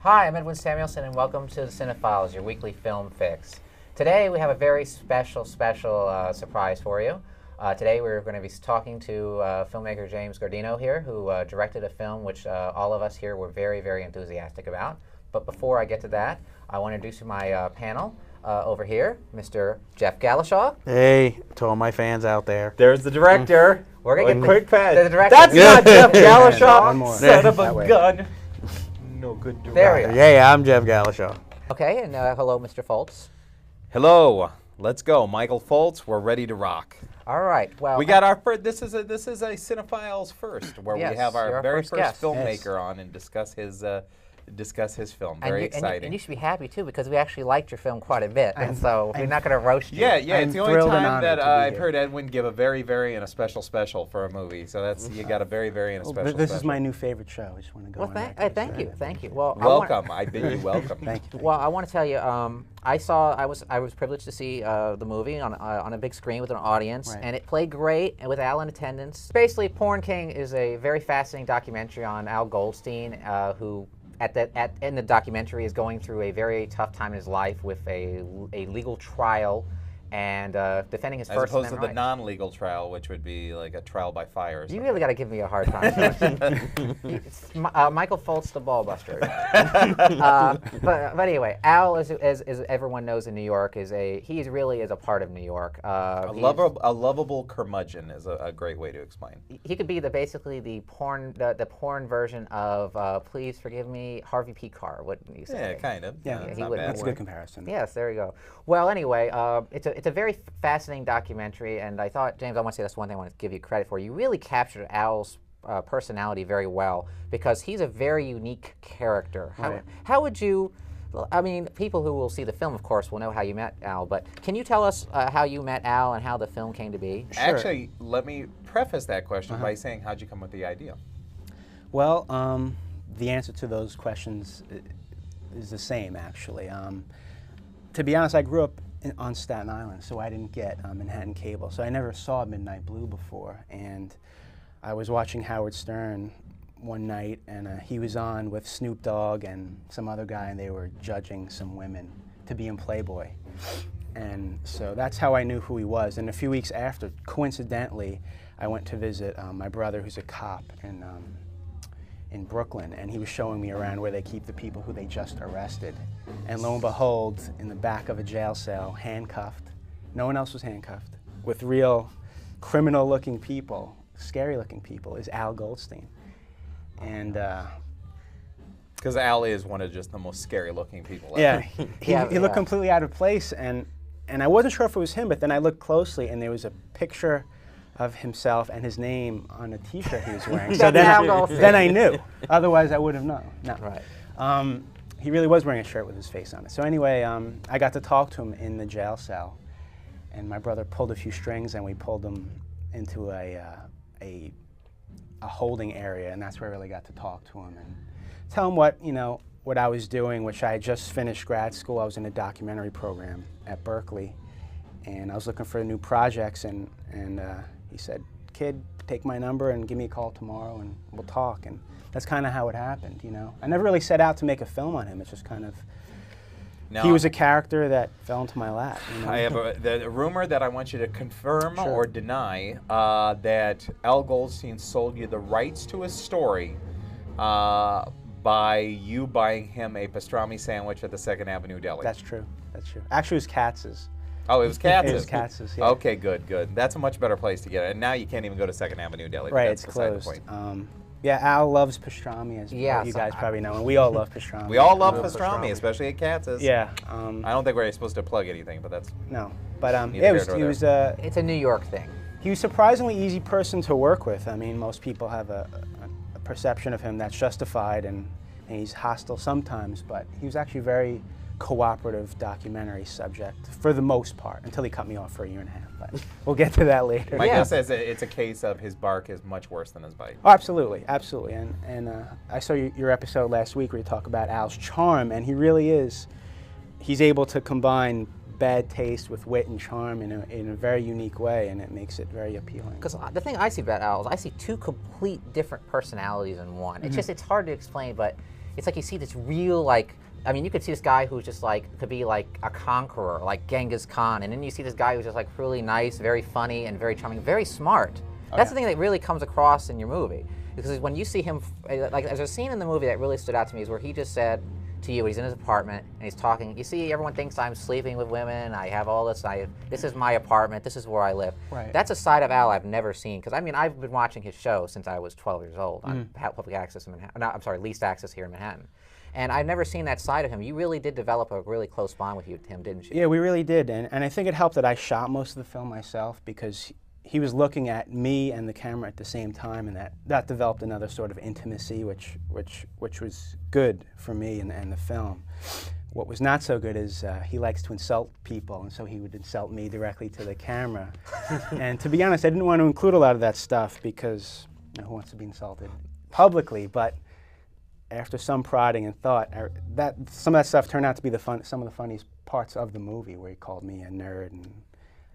Hi, I'm Edwin Samuelson, and welcome to the Cinefiles, your weekly film fix. Today we have a very special surprise for you. Today we're going to be talking to filmmaker James Guardino here, who directed a film which all of us here were very, very enthusiastic about. But before I get to that, I want to introduce my panel. Over here, Mr. Jeff Galashaw. Hey, to all my fans out there. There's the director. We're going to get quick pad. the director. That's not Jeff Galashaw. One more. Son of That a way. gun. No good director. There we go. Yeah, I'm Jeff Galashaw. Okay, and hello, Mr. Foltz. Hello. Let's go, Michael Foltz. We're ready to rock. All right. Well, We got our first. This is a Cinephiles first, where Yes, we have you're our our very first first guest. filmmaker on and discuss his film. Very exciting. And you should be happy too, because we actually liked your film quite a bit, and so we're not going to roast you. Yeah, I'm it's the only thrilled and time honored that to be I've here. heard Edwin give a very, very and a special for a movie. So that's you got a very, very and a special. This is my new favorite show. I just want to go Well, on thank record. you, thank you. Well, Welcome. I bid you welcome. Thank you. Well, I want to tell you, I was privileged to see the movie on a big screen with an audience, Right. and it played great, and with Al in attendance. Basically, Porn King is a very fascinating documentary on Al Goldstein, who in the documentary is going through a very tough time in his life with a legal trial and defending his As First opposed to Amendment the rights. non-legal trial, which would be like a trial by fire or You something. really got to give me a hard time. Michael Foltz, the ball buster. But anyway, Al, as everyone knows in New York, he really is a part of New York. A lovable curmudgeon is a great way to explain. He could be basically the porn version of Please Forgive Me, Harvey P. Carr, wouldn't you say? Yeah, kind of. Yeah, it's he not would- bad. That's a good comparison. Yes, there you go. Well, anyway, it's a very fascinating documentary, and I thought, James, I want to say that's one thing I want to give you credit for. You really captured Al's personality very well, because he's a very unique character. Right. How would you? I mean, people who will see the film, of course, will know how you met Al, but can you tell us how you met Al and how the film came to be? Sure. Actually, let me preface that question by saying, how'd you come with the idea? Well, the answer to those questions is the same, actually. To be honest, I grew up on Staten Island, so I didn't get Manhattan cable, so I never saw Midnight Blue before. And I was watching Howard Stern one night, and he was on with Snoop Dogg and some other guy, and they were judging some women to be in Playboy. And so that's how I knew who he was. And a few weeks after, coincidentally, I went to visit my brother, who's a cop in Brooklyn, and he was showing me around where they keep the people who they just arrested. And lo and behold, in the back of a jail cell, handcuffed, no one else was handcuffed, with real criminal-looking people, scary-looking people, is Al Goldstein. And Because Al is one of just the most scary-looking people ever. yeah, he Yeah, looked yeah. completely out of place, and I wasn't sure if it was him, but then I looked closely, and there was a picture of himself and his name on a T-shirt he was wearing. So That's Al Goldstein. then I knew. Otherwise, I would have known. No. Right. He really was wearing a shirt with his face on it. So anyway, I got to talk to him in the jail cell, and my brother pulled a few strings, and we pulled him into a holding area, and that's where I really got to talk to him and tell him what I was doing, which I had just finished grad school. I was in a documentary program at Berkeley, and I was looking for new projects, and he said, "Kid, take my number and give me a call tomorrow, and we'll talk." And that's kind of how it happened, I never really set out to make a film on him. It's just kind of, Now, he was a character that fell into my lap. I have the rumor that I want you to confirm Sure. or deny that Al Goldstein sold you the rights to his story by you buying him a pastrami sandwich at the 2nd Avenue Deli. That's true. That's true. Actually, it was Katz's. Oh, it was Katz's? It was Katz's, yeah. Okay, good. That's a much better place to get it. And now you can't even go to 2nd Avenue Deli. but Right, that's it's beside the closed. point. Yeah, Al loves pastrami, as Yeah, you so guys probably know, and we all love pastrami. We all love pastrami, especially at Katz's. Yeah. I don't think we're supposed to plug anything, but that's... No, but Neither yeah, here nor It's a New York thing. he was surprisingly easy person to work with. I mean, most people have a perception of him that's justified, and he's hostile sometimes, but he was actually very cooperative documentary subject for the most part, until he cut me off for a year and a half. But we'll get to that later. My guess is it's a case of his bark is much worse than his bite. Oh, absolutely, absolutely. And I saw your episode last week where you talk about Al's charm, and he really is. He's able to combine bad taste with wit and charm in a very unique way, and it makes it very appealing. Because the thing I see about Al is I see two complete different personalities in one. It's just, it's hard to explain, but it's like you see this real, like, I mean, you could see this guy who's just like, could be like a conqueror, like Genghis Khan, and then you see this guy who's just like really nice, very funny, and very charming, very smart. That's the thing that really comes across in your movie. Because when you see him, like, there's a scene in the movie that really stood out to me is where he just said to you, he's in his apartment, and he's talking, you see, everyone thinks I'm sleeping with women, I have all this, this is my apartment, this is where I live. Right. That's a side of Al I've never seen, because I mean, I've been watching his show since I was 12 years old on public access in Manhattan, no, I'm sorry, leased access here in Manhattan. And I've never seen that side of him. You really did develop a really close bond with him, didn't you? Yeah, we really did, and I think it helped that I shot most of the film myself, because he was looking at me and the camera at the same time, and that developed another sort of intimacy, which was good for me and the film. What was not so good is he likes to insult people, and so he would insult me directly to the camera. And to be honest, I didn't want to include a lot of that stuff because who wants to be insulted publicly? But after some prodding and thought, some of that stuff turned out to be some of the funniest parts of the movie, where he called me a nerd and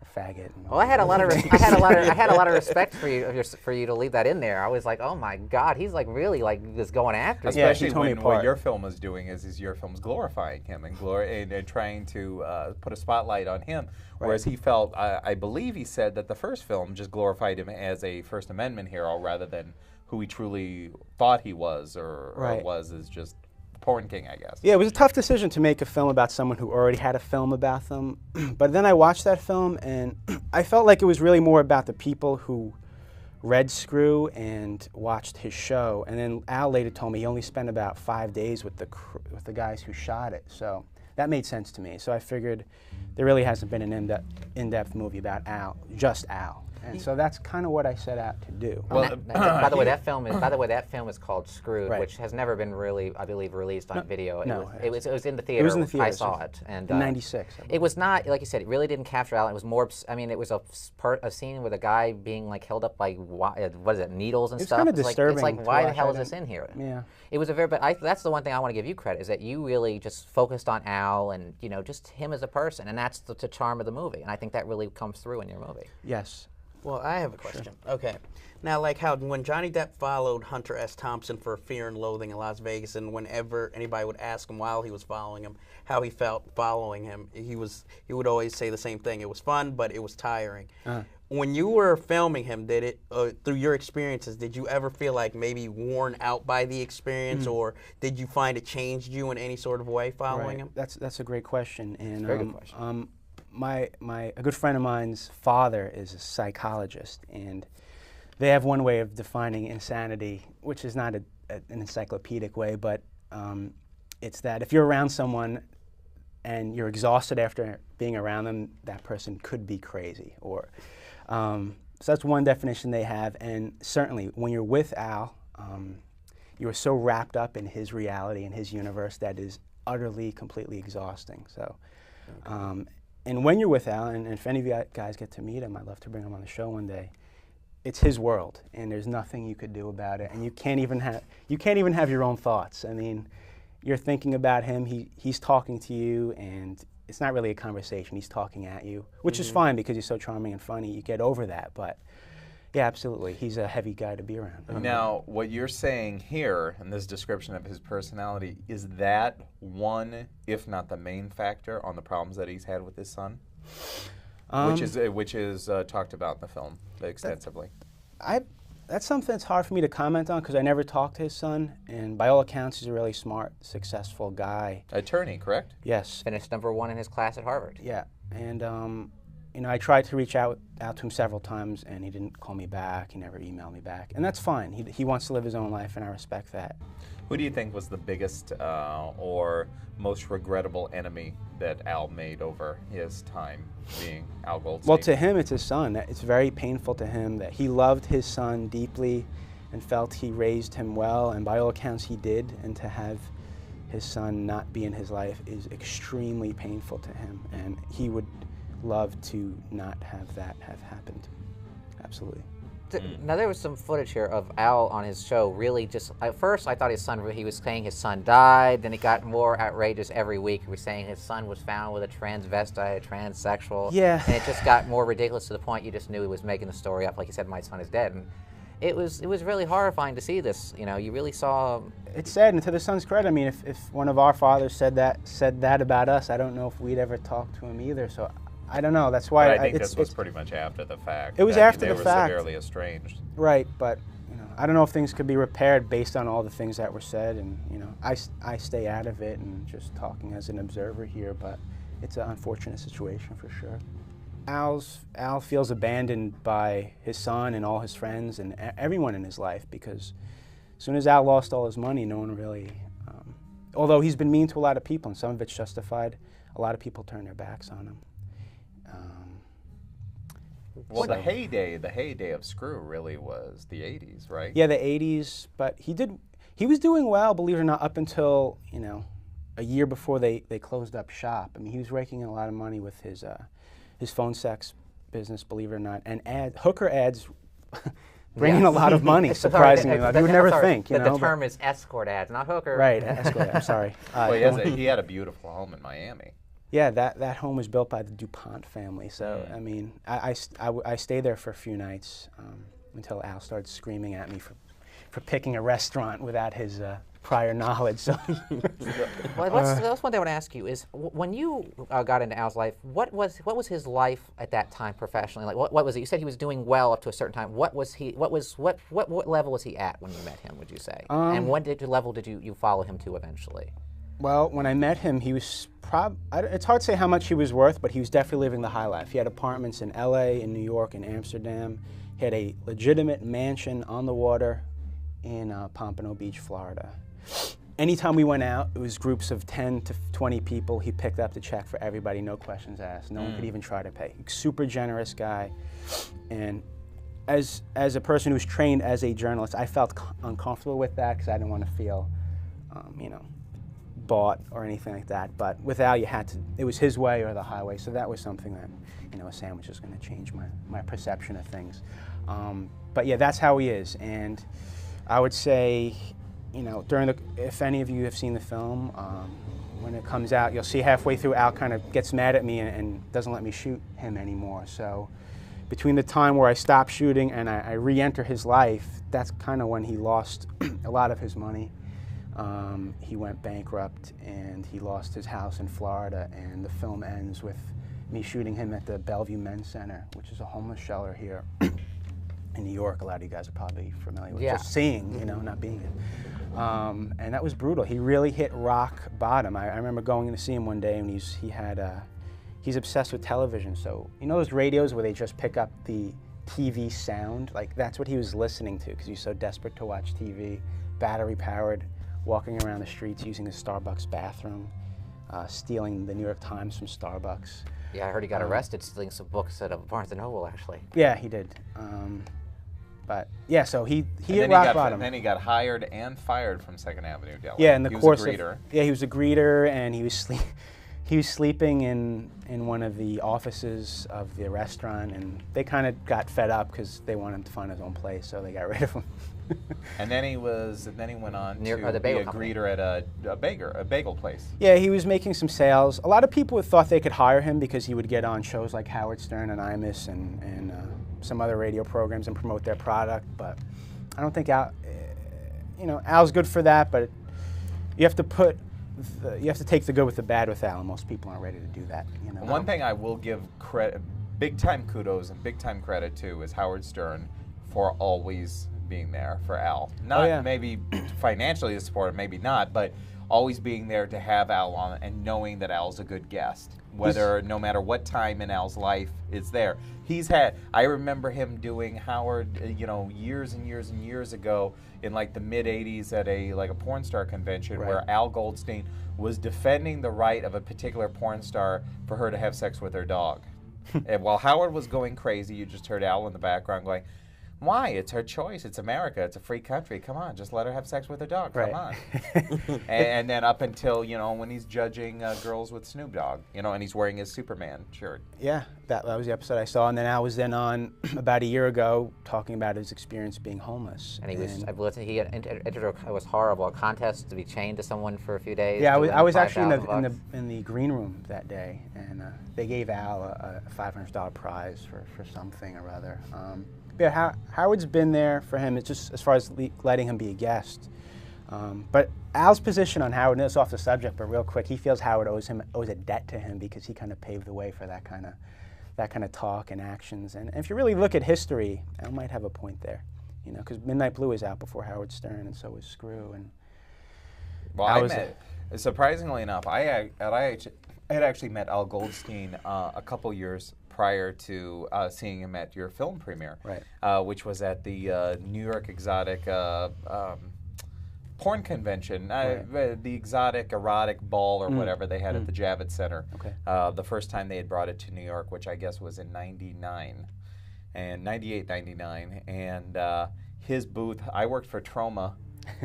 a faggot. And well, I had a lot of respect for you to leave that in there. I was like, oh my God, he's like really like just going after. Especially when what your film is doing is your film's glorifying him and trying to put a spotlight on him, whereas he felt, I believe he said that the first film just glorified him as a First Amendment hero rather than who he truly thought he was or was as just porn king, I guess. Yeah, it was a tough decision to make a film about someone who already had a film about them. But then I watched that film, and I felt like it was really more about the people who read Screw and watched his show. And then Al later told me he only spent about 5 days with the guys who shot it. So that made sense to me. So I figured there really hasn't been an in-depth movie about Al, just Al. And so that's kind of what I set out to do. Well, by the way, that film is called Screwed, which has never been really, I believe, released on video. It was in the theater. It was in the theater. I saw it, and in '96. It was not, like you said, it really didn't capture Al. It was more. I mean, it was a scene with a guy being like held up by what is it, needles and stuff. It's kind of disturbing. It's like why the hell is this in here? Yeah. It was a very, but that's the one thing I want to give you credit is that you really just focused on Al and just him as a person, and that's the charm of the movie. And I think that really comes through in your movie. Yes. Well, I have a question. Okay. Now, like how when Johnny Depp followed Hunter S. Thompson for Fear and Loathing in Las Vegas, and whenever anybody would ask him while he was following him how he felt following him, he would always say the same thing. It was fun, but it was tiring. When you were filming him, did it through your experiences? Did you ever feel like maybe worn out by the experience, or did you find it changed you in any sort of way following him? That's a great question. And very good question. A good friend of mine's father is a psychologist, and they have one way of defining insanity, which is not an encyclopedic way, but it's that if you're around someone and you're exhausted after being around them, that person could be crazy. So that's one definition they have, and certainly when you're with Al, you are so wrapped up in his reality and his universe that is utterly, completely exhausting. So. And when you're with Al, and if any of you guys get to meet him, I'd love to bring him on the show one day. It's his world, and there's nothing you could do about it. And you can't even have your own thoughts. I mean, you're thinking about him. He's talking to you, and it's not really a conversation. He's talking at you, which is fine because he's so charming and funny. You get over that, but. Yeah, absolutely. He's a heavy guy to be around. Now, what you're saying here in this description of his personality, is that one, if not the main factor on the problems that he's had with his son? Which is talked about in the film extensively. That's something that's hard for me to comment on because I never talked to his son, and by all accounts, he's a really smart, successful guy. Attorney, correct? Yes. Finished #1 in his class at Harvard. Yeah, and I tried to reach out to him several times, and he didn't call me back. He never emailed me back, and that's fine. He wants to live his own life, and I respect that. Who do you think was the biggest or most regrettable enemy that Al made over his time being Al Goldstein? Well, to him, it's his son. It's very painful to him that he loved his son deeply and felt he raised him well, and by all accounts, he did. And to have his son not be in his life is extremely painful to him, and he would love to not have that have happened. Absolutely. Now there was some footage here of Al on his show really just, at first I thought he was saying his son died, then it got more outrageous every week. He was saying his son was found with a transvestite, a transsexual. Yeah. And it just got more ridiculous to the point you just knew he was making the story up, like he said, my son is dead. it was really horrifying to see this. You know, you really saw. It's sad, and to the son's credit, I mean, if one of our fathers said that about us, I don't know if we'd ever talk to him either. So I don't know. That's why But I think this was pretty much after the fact. It was after the fact. They were severely estranged. Right, but you know, I don't know if things could be repaired based on all the things that were said, and you know, I stay out of it and just talking as an observer here, but it's an unfortunate situation for sure. Al feels abandoned by his son and all his friends and everyone in his life, because as soon as Al lost all his money, no one really, although he's been mean to a lot of people and some of it's justified, a lot of people turned their backs on him. Well, the heyday of Screw really was the 80s, right? Yeah, the 80s, but he was doing well, believe it or not, up until, you know, a year before they closed up shop. I mean, he was raking in a lot of money with his phone sex business, believe it or not, and hooker ads bringing a lot of money, surprisingly. You would never think, you know. The term is escort ads, not hooker. Right, escort ads, I'm sorry. Well, he had a beautiful home in Miami. Yeah, that home was built by the DuPont family. So, I mean, I stayed there for a few nights until Al started screaming at me for picking a restaurant without his prior knowledge. So, well, that's one thing I want to ask you is when you got into Al's life, what was his life at that time professionally? Like, what was it? You said he was doing well up to a certain time. What level was he at when you met him? Would you say? And what level did you follow him to eventually? Well, when I met him, he was it's hard to say how much he was worth, but he was definitely living the high life. He had apartments in L.A., in New York, in Amsterdam. He had a legitimate mansion on the water in Pompano Beach, Florida. Anytime we went out, it was groups of 10 to 20 people. He picked up the check for everybody, no questions asked. No one could even try to pay. Super generous guy. And as a person who's trained as a journalist, I felt uncomfortable with that because I didn't want to feel, you know, bought or anything like that. But with Al, it was his way or the highway. So that was something that, you know, a sandwich is going to change my perception of things. But yeah, that's how he is. And I would say, you know, if any of you have seen the film, when it comes out, you'll see halfway through Al kind of gets mad at me and doesn't let me shoot him anymore. So between the time where I stopped shooting and I re-enter his life, that's kind of when he lost a lot of his money. He went bankrupt and he lost his house in Florida, and the film ends with me shooting him at the Bellevue Men's Center, which is a homeless shelter here in New York. A lot of you guys are probably familiar with just seeing, you know, not being it. And that was brutal. He really hit rock bottom. I remember going in to see him one day, and he's obsessed with television. So you know those radios where they just pick up the TV sound? Like that's what he was listening to because he's so desperate to watch TV, battery powered, walking around the streets using the Starbucks bathroom, stealing the New York Times from Starbucks. Yeah, I heard he got arrested stealing some books at a Barnes & Noble, actually. Yeah, he did. But yeah, so he hit rock bottom. Then he got hired and fired from Second Avenue Deli. Yeah, in the course of he was a greeter. Yeah, he was a greeter, and he was sleeping in one of the offices of the restaurant, and they kind of got fed up because they wanted him to find his own place, so they got rid of him. And then he went on to be a greeter at a bagel place. Yeah, he was making some sales. A lot of people thought they could hire him because he would get on shows like Howard Stern and Imus and some other radio programs and promote their product. But I don't think Al's good for that. But you have to take the good with the bad with Al, and most people aren't ready to do that. You know. One thing I will give big time kudos and big time credit to is Howard Stern for always being there for Al. Not maybe financially to support him, maybe not, but always being there to have Al on and knowing that Al's a good guest. No matter what time in Al's life is there. I remember him doing Howard, years and years and years ago in like the mid 80s at a porn star convention where Al Goldstein was defending the right of a particular porn star for her to have sex with her dog. And while Howard was going crazy, you just heard Al in the background going, why? It's her choice. It's America. It's a free country. Come on, just let her have sex with her dog. Come on. and then up until, when he's judging girls with Snoop Dogg, and he's wearing his Superman shirt. Yeah, that was the episode I saw. And then Al was then on about a year ago talking about his experience being homeless. And he entered it was horrible, a contest to be chained to someone for a few days. Yeah, I was actually in the green room that day, and they gave Al a $500 prize for something or other. yeah, Howard's been there for him. It's just as far as letting him be a guest. But Al's position on Howard, and it's off the subject, but real quick, he feels Howard owes a debt to him because he kind of paved the way for that kind of talk and actions. And if you really look at history, Al might have a point there, you know, because Midnight Blue was out before Howard Stern, and so was Screw. And well, surprisingly enough, I had actually met Al Goldstein a couple years prior to seeing him at your film premiere, right. Which was at the New York Exotic porn convention, right. The exotic erotic ball or whatever they had at the Javits Center. Okay. The first time they had brought it to New York, which I guess was in 99 and 98, 99. And his booth, I worked for Troma,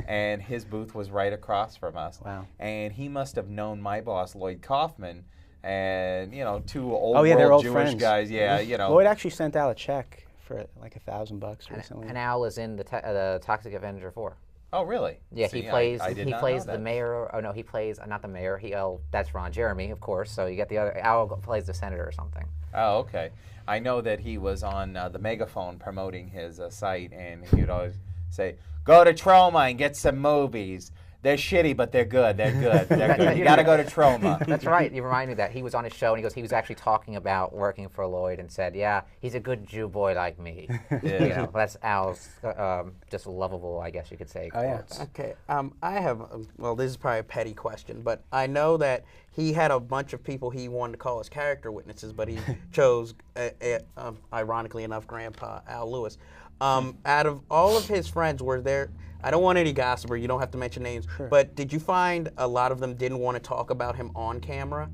and his booth was right across from us. Wow. And he must have known my boss, Lloyd Kaufman, and, you know, two they're old Jewish friends. guys. Yeah, you know. Lloyd actually sent Al a check for like $1,000 recently. And Al is in the Toxic Avenger 4. Oh, really? Yeah, See, he plays. I did he not plays know the that. mayor. Oh no, he plays not the mayor. That's Ron Jeremy, of course. So you get the other. Al plays the senator or something. Oh, okay. I know that he was on the megaphone promoting his site, and he would always say, "Go to Troma and get some movies. They're shitty, but they're good. They're good. They're good. You got to go to Troma." That's right. You remind me of that he was on his show, and he was actually talking about working for Lloyd, and said, "Yeah, he's a good Jew boy like me." Yeah. You know, that's Al's just lovable, I guess you could say. Oh, yeah. quotes. Okay, I have, well, this is probably a petty question, but I know that he had a bunch of people he wanted to call as character witnesses, but he chose, ironically enough, Grandpa Al Lewis. Out of all of his friends, were there, I don't want any gossip, or you don't have to mention names, but did you find a lot of them didn't want to talk about him on camera?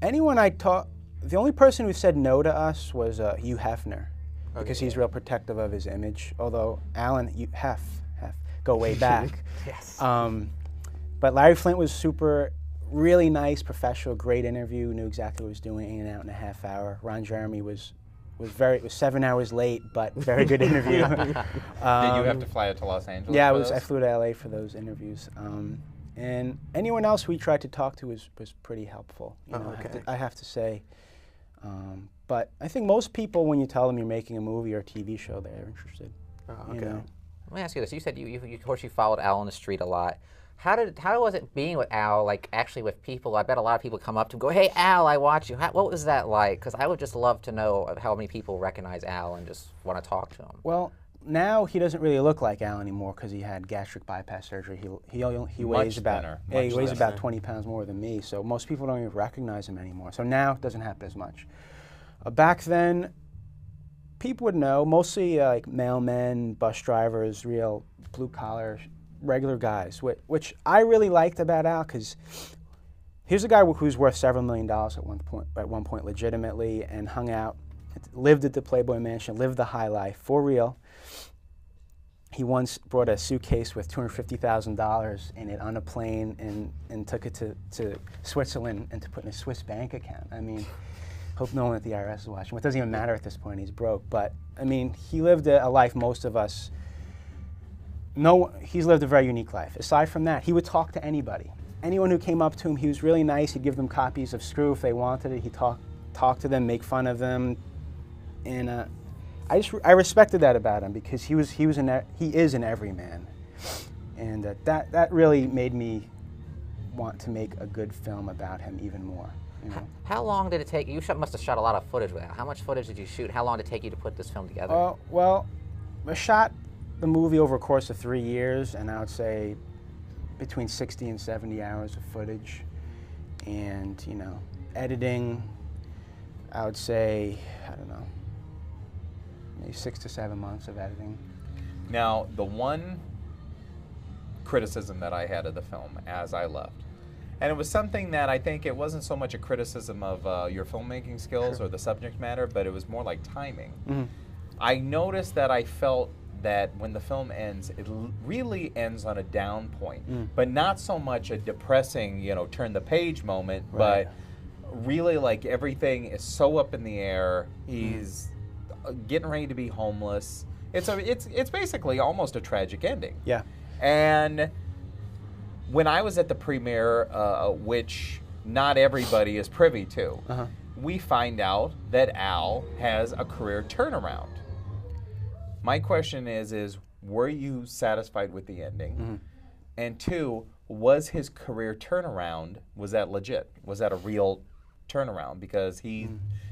Anyone I talked, the only person who said no to us was Hugh Hefner, because he's real protective of his image. Although Alan, go way back. Yes. But Larry Flint was really nice, professional, great interview, knew exactly what he was doing, in and out in a half hour. Ron Jeremy was 7 hours late, but very good interview. Did you have to fly out to Los Angeles? Yeah, for I those? flew to LA for those interviews. And anyone else we tried to talk to was pretty helpful. You know, I have to say. But I think most people, when you tell them you're making a movie or a TV show, they're interested. You know? Let me ask you this. You said of course you followed Al on the street a lot. How was it being with Al, like actually with people? I bet a lot of people come up to him and go, "Hey Al, I watch you." What was that like? Because I would just love to know how many people recognize Al and just want to talk to him. Well, now he doesn't really look like Al anymore because he had gastric bypass surgery. He weighs about he weighs about 20 pounds more than me. So most people don't even recognize him anymore. So now it doesn't happen as much. Back then, people would know, mostly like mailmen, bus drivers, real blue-collar, regular guys, which I really liked about Al, because here's a guy who's worth several $1 million at one point legitimately, and hung out, lived at the Playboy Mansion, lived the high life, for real. He once brought a suitcase with $250,000 in it on a plane and took it to Switzerland and to put in a Swiss bank account. I mean, hope no one at the IRS is watching. It doesn't even matter at this point, he's broke. But, I mean, he lived a life most of us, he's lived a very unique life. Aside from that, he would talk to anybody. Anyone who came up to him, he was really nice. He'd give them copies of Screw if they wanted it. He'd talk to them, make fun of them. And I respected that about him, because he is an everyman. And that really made me want to make a good film about him even more. You know? How long did it take? You must have shot a lot of footage with Al. How much footage did you shoot? How long did it take you to put this film together? Well, I shot the movie over a course of 3 years, and I would say between 60 and 70 hours of footage. And, you know, editing, I would say, I don't know, maybe 6 to 7 months of editing. Now, the one criticism that I had of the film as I left, and it was something that I think it wasn't so much a criticism of your filmmaking skills or the subject matter, but it was more like timing. Mm-hmm. I noticed that I felt that when the film ends, it really ends on a down point, but not so much a depressing, you know, turn the page moment, but really like everything is so up in the air. He's getting ready to be homeless. It's basically almost a tragic ending. Yeah. And when I was at the premiere, which not everybody is privy to, we find out that Al has a career turnaround. My question is were you satisfied with the ending? And 2, was his career turnaround, was that legit? Was that a real turnaround? Because he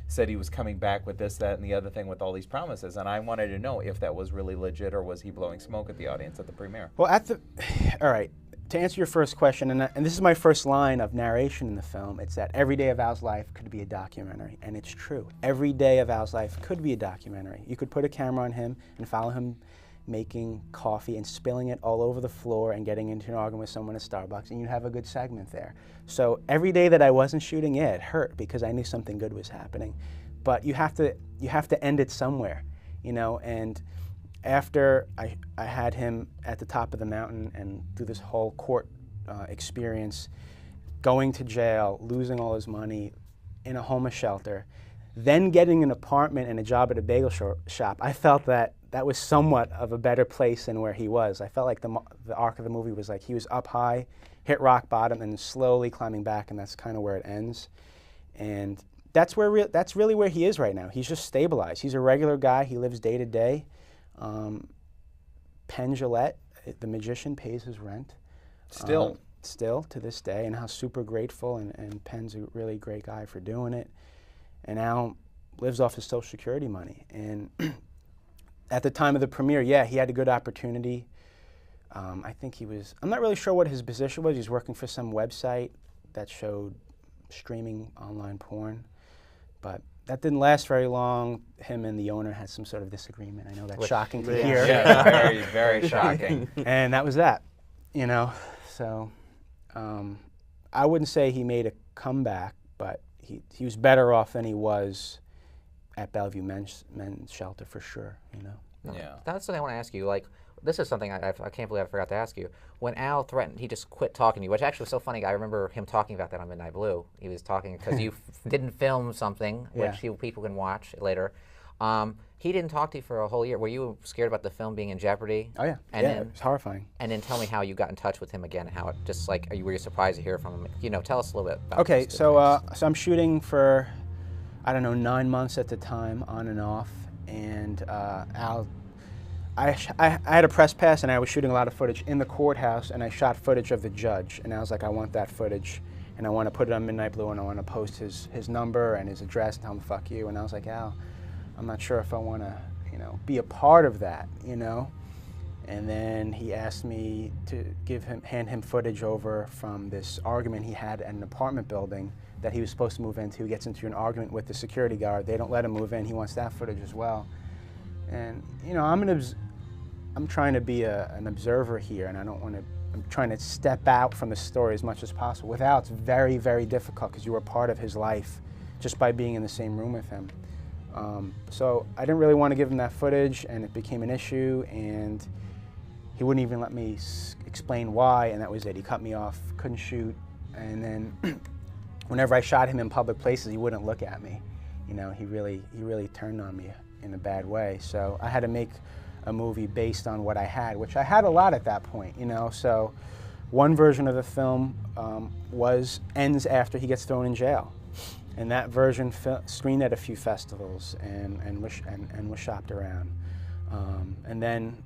said he was coming back with this, that, and the other thing with all these promises. And I wanted to know if that was really legit or was he blowing smoke at the audience at the premiere? Well, all right, to answer your first question, and this is my first line of narration in the film, it's that every day of Al's life could be a documentary, and it's true. Every day of Al's life could be a documentary. You could put a camera on him and follow him making coffee and spilling it all over the floor and getting into an argument with someone at Starbucks, and you'd have a good segment there. So every day that I wasn't shooting, yeah, it hurt because I knew something good was happening. But you have to end it somewhere, you know. And after I had him at the top of the mountain and through this whole court experience, going to jail, losing all his money, in a homeless shelter, then getting an apartment and a job at a bagel shop, I felt that was somewhat of a better place than where he was. I felt like the arc of the movie was like he was up high, hit rock bottom, and slowly climbing back, and that's kind of where it ends. And that's really where he is right now. He's just stabilized. He's a regular guy. He lives day to day. Penn Jillette, the magician, pays his rent. Still to this day, and how super grateful, and Penn's a really great guy for doing it. And Al lives off his Social Security money. And at the time of the premiere, yeah, he had a good opportunity. I think I'm not really sure what his position was. He was working for some website that showed streaming online porn. But that didn't last very long. Him and the owner had some sort of disagreement. I know that's shocking to hear. Yeah, very, very shocking. And that was that, you know. So I wouldn't say he made a comeback, but he was better off than he was at Bellevue Men's Shelter for sure, you know. Okay. Yeah. That's something I want to ask you. Like, this is something I can't believe I forgot to ask you. When Al threatened, he just quit talking to you, which actually was so funny. I remember him talking about that on Midnight Blue. He was talking because you didn't film something, which people can watch later. He didn't talk to you for a whole year. Were you scared about the film being in jeopardy? Oh yeah, and it was horrifying. And then tell me how you got in touch with him again. How it just like were you surprised to hear from him? You know, tell us a little bit about. Okay, so I'm shooting for, I don't know, 9 months at the time, on and off, and Al. I had a press pass, and I was shooting a lot of footage in the courthouse, and I shot footage of the judge, and I was like, I want that footage, and I want to put it on Midnight Blue, and I want to post his number and his address and tell him fuck you, and I was like, Al, I'm not sure if I want to, you know, be a part of that, you know. And then he asked me to hand him footage over from this argument he had at an apartment building that he was supposed to move into. He gets into an argument with the security guard. They don't let him move in. He wants that footage as well. And you know, I'm trying to be an observer here, and I'm trying to step out from the story as much as possible. With Al, it's very, very difficult because you were part of his life just by being in the same room with him. So I didn't really want to give him that footage, and it became an issue, and he wouldn't even let me explain why, and that was it. He cut me off, couldn't shoot, and then whenever I shot him in public places, he wouldn't look at me. You know, he really turned on me in a bad way. So I had to make a movie based on what I had, which I had a lot at that point, you know. So one version of the film ends after he gets thrown in jail. And that version screened at a few festivals and was shopped around. And then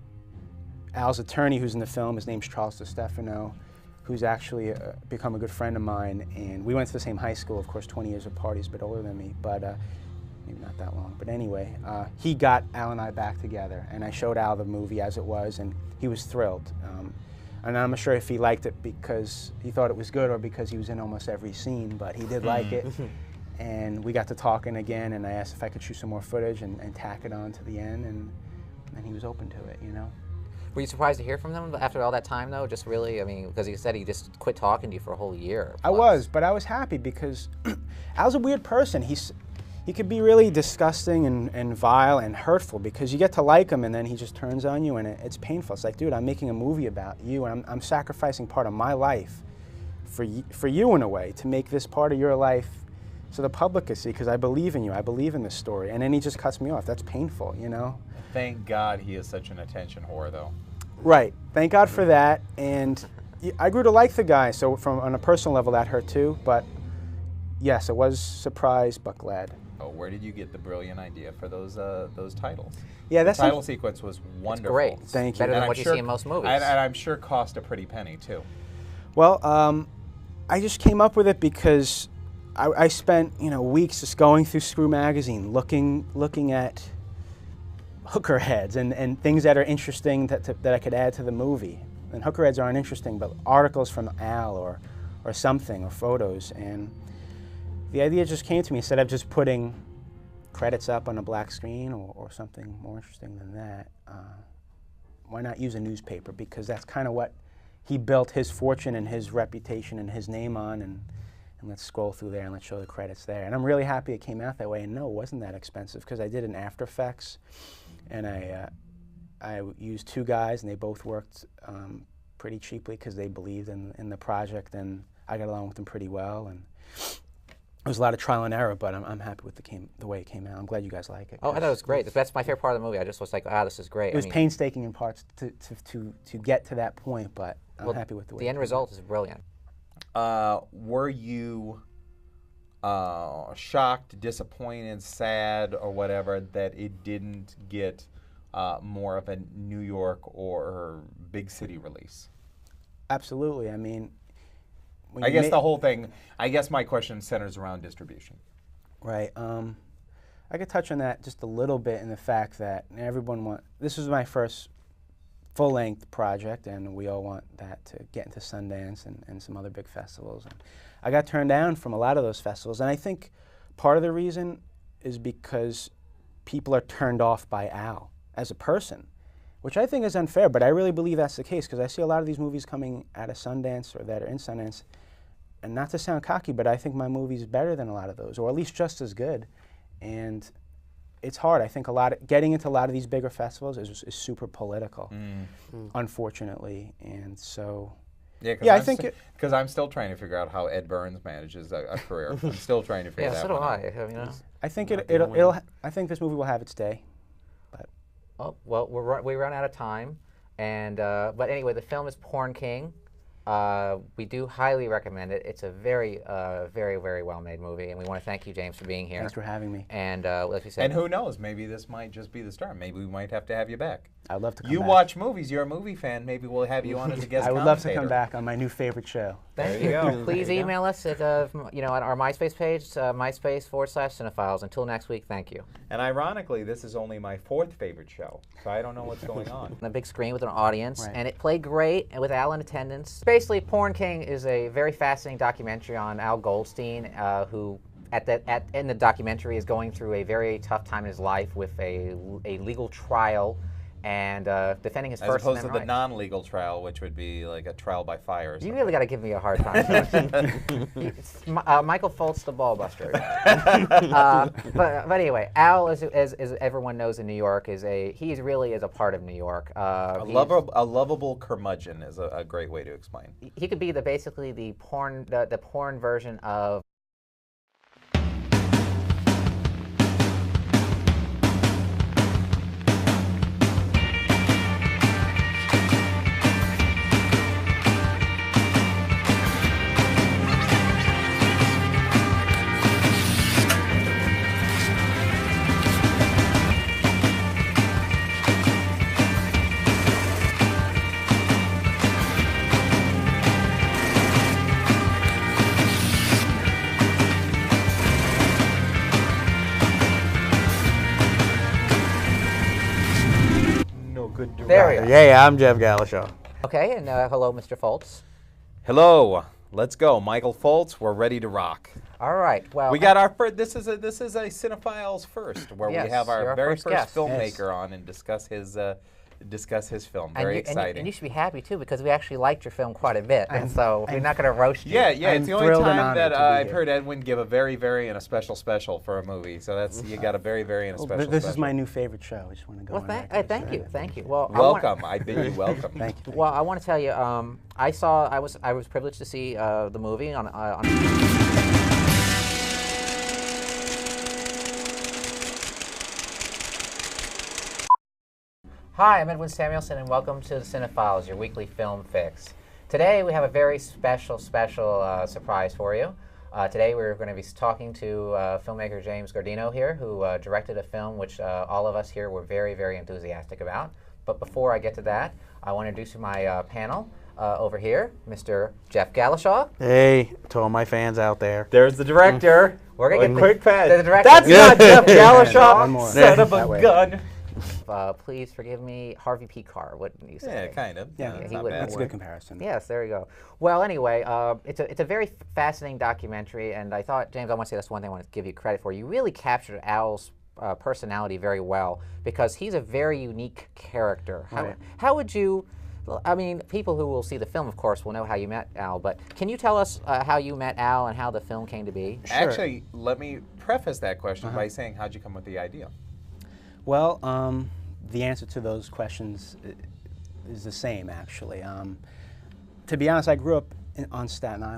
Al's attorney, who's in the film, his name's Charles DeStefano, who's actually become a good friend of mine. And we went to the same high school, of course, 20 years apart. He's a bit older than me, but maybe not that long. But anyway, he got Al and I back together. And I showed Al the movie as it was, and he was thrilled. And I'm not sure if he liked it because he thought it was good or because he was in almost every scene, but he did like it. And we got to talking again, and I asked if I could shoot some more footage and tack it on to the end, and he was open to it, you know. Were you surprised to hear from them after all that time, though? Just really, I mean, because he said he just quit talking to you for a whole year. I was, but I was happy because Al's a weird person. He could be really disgusting and vile and hurtful because you get to like him, and then he just turns on you, and it's painful. It's like, dude, I'm making a movie about you, and I'm sacrificing part of my life for you in a way to make this part of your life so the public can see, because I believe in you. I believe in this story. And then he just cuts me off. That's painful, you know? Thank God he is such an attention whore, though. Right. Thank God for that. And I grew to like the guy, so on a personal level, that hurt too. But yes, it was surprise, but glad. Where did you get the brilliant idea for those titles? Yeah, the that's title sequence was wonderful. It's great. Thank you. Better than And what you see in most movies. And I'm sure cost a pretty penny too. Well, I just came up with it because I spent weeks just going through Screw Magazine, looking at hooker heads and things that are interesting that I could add to the movie. And hooker heads aren't interesting, but articles from Al or something, or photos. And the idea just came to me, instead of just putting credits up on a black screen or something more interesting than that, why not use a newspaper? Because that's kind of what he built his fortune and his reputation and his name on, and let's scroll through there and let's show the credits there. And I'm really happy it came out that way, and no, it wasn't that expensive, because I did an After Effects, and I used 2 guys, and they both worked pretty cheaply because they believed in the project, and I got along with them pretty well. And it was a lot of trial and error, but I'm happy with the way it came out. I'm glad you guys like it. Oh, I thought it was great. That's my favorite part of the movie. I just was like, this is great. It was painstaking in parts to get to that point, but I'm happy with the way. The end result is brilliant. Were you shocked, disappointed, sad, or whatever that it didn't get more of a New York or big city release? Absolutely. I mean, I guess the whole thing, I guess my question centers around distribution. Right. I could touch on that just a little bit, in the fact that this was my first full-length project, and we all want that to get into Sundance and some other big festivals. And I got turned down from a lot of those festivals, and I think part of the reason is because people are turned off by Al as a person, which I think is unfair, but I really believe that's the case, because I see a lot of these movies coming out of Sundance or that are in Sundance, and not to sound cocky, but I think my movie's better than a lot of those, or at least just as good. And it's hard. I think getting into a lot of these bigger festivals is super political, unfortunately. And so, I think because I'm still trying to figure out how Ed Burns manages a career. I'm still trying to figure that so do one out. I think I think this movie will have its day. But well, we run out of time, and but anyway, the film is Porn King. We do highly recommend it. It's a very, very well-made movie, and we want to thank you, James, for being here. Thanks for having me. And like we said, and who knows? Maybe this might just be the start. Maybe we might have to have you back. I'd love to come back. You watch movies. You're a movie fan. Maybe we'll have you on as a guest I would love to come back on my new favorite show. Thank you. Please email us at on our MySpace page, MySpace/Cinefiles. Until next week, thank you. And ironically, this is only my 4th favorite show, so I don't know what's going on. On a big screen with an audience, and it played great, and with Al in attendance. Basically, Porn King is a very fascinating documentary on Al Goldstein, who in the documentary is going through a very tough time in his life with a legal trial and defending his First Amendment rights. As opposed to the non-legal trial, which would be like a trial by fire or something. You really got to give me a hard time. Michael Foltz, the ball buster. But anyway, Al, as everyone knows in New York, he really is a part of New York. A lovable curmudgeon is a great way to explain. He could be basically the porn version of. There we go. Yeah, I'm Jeff Galashaw. Okay, and hello, Mr. Foltz. Hello. Let's go, Michael Foltz. We're ready to rock. All right. Well, we got our first. This is a Cinephiles first, where we have our very first filmmaker on and discuss his film. Very exciting. And you should be happy too, because we actually liked your film quite a bit, and so we're not going to roast you. Yeah. It's the only time that I've heard Edwin give a very and a special for a movie. So that's you got a very and a special. This is my new favorite show. I just want to go. Well, thank you. Well, welcome. I bid you welcome. Thank you. Well, I want to tell you, I was privileged to see the movie on. Hi, I'm Edwin Samuelson, and welcome to the Cinefiles, your weekly film fix. Today we have a very special surprise for you. Today we're going to be talking to filmmaker James Guardino here, who directed a film which all of us here were very, very enthusiastic about. But before I get to that, I want to introduce my panel. Over here, Mr. Jeff Galashaw. Hey, to all my fans out there. There's the director. We're going to get quick pad. the director. That's not Jeff Galashaw. One more. Son of That a way. gun. Please forgive me, Harvey P. Carr, wouldn't you say? Yeah, kind of. Yeah, he not would- bad. That's a good comparison. Yes, there you go. Well, anyway, it's a very fascinating documentary, and I thought, James, I want to say that's one thing I want to give you credit for. You really captured Al's personality very well, because he's a very unique character. Right. How would you, I mean, people who will see the film, of course, will know how you met Al, but can you tell us how you met Al and how the film came to be? Actually, let me preface that question by saying, how'd you come with the idea? Well, the answer to those questions is the same, actually. To be honest, I grew up on Staten Island.